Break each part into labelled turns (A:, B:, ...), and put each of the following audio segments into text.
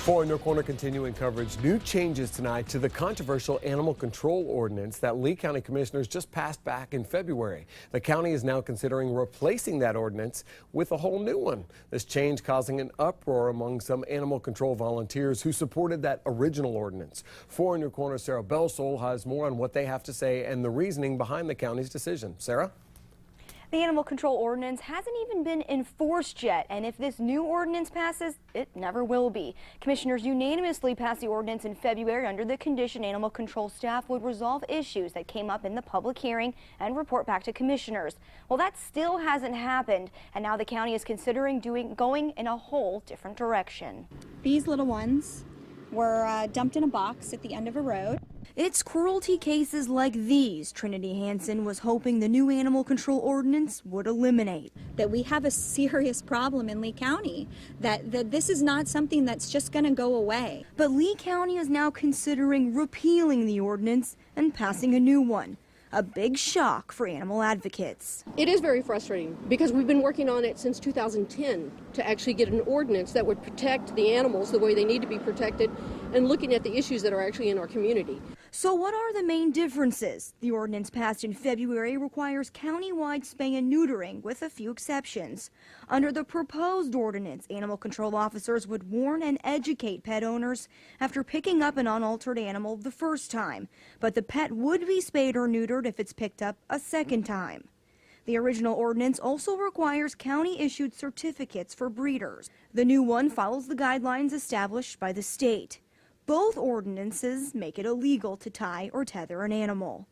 A: For Your Corner continuing coverage, new changes tonight to the controversial animal control ordinance that Lee County Commissioners just passed back in February. The county is now considering replacing that ordinance with a whole new one. This change causing an uproar among some animal control volunteers who supported that original ordinance. For Your Corner, Sarah Belsole has more on what they have to say and the reasoning behind the county's decision. Sarah?
B: The animal control ordinance hasn't even been enforced yet, and if this new ordinance passes, it never will be. Commissioners unanimously passed the ordinance in February under the condition animal control staff would resolve issues that came up in the public hearing and report back to commissioners. Well, that still hasn't happened, and now the county is considering going in a whole different direction.
C: These little ones were dumped in a box at the end of a road.
B: It's cruelty cases like these Trinity Hansen was hoping the new animal control ordinance would eliminate.
C: That we have a serious problem in Lee County, that this is not something that's just going to go away.
B: But Lee County is now considering repealing the ordinance and passing a new one. A big shock for animal advocates.
D: It is very frustrating because we've been working on it since 2010 to actually get an ordinance that would protect the animals the way they need to be protected and looking at the issues that are actually in our community.
B: So what are the main differences? The ordinance passed in February requires countywide spay and neutering with a few exceptions. Under the proposed ordinance, animal control officers would warn and educate pet owners after picking up an unaltered animal the first time, but the pet would be spayed or neutered if it's picked up a second time. The original ordinance also requires county-issued certificates for breeders. The new one follows the guidelines established by the state. Both ordinances make it illegal to tie or tether an animal.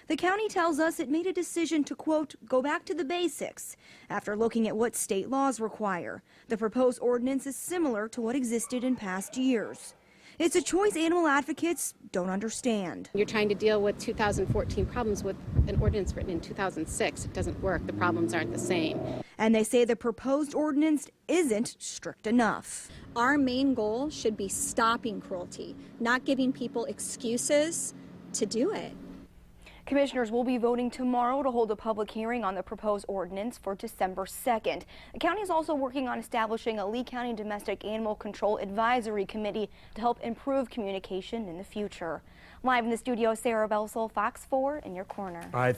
B: The county tells us it made a decision to, quote, go back to the basics after looking at what state laws require. The proposed ordinance is similar to what existed in past years. It's a choice animal advocates don't understand.
E: You're trying to deal with 2014 problems with an ordinance written in 2006. It doesn't work. The problems aren't the same.
B: And they say the proposed ordinance isn't strict enough.
C: Our main goal should be stopping cruelty, not giving people excuses to do it.
B: Commissioners will be voting tomorrow to hold a public hearing on the proposed ordinance for December 2nd. The county is also working on establishing a Lee County Domestic Animal Control Advisory Committee to help improve communication in the future. Live in the studio, Sarah Belsole, Fox 4 in your corner.
A: All right.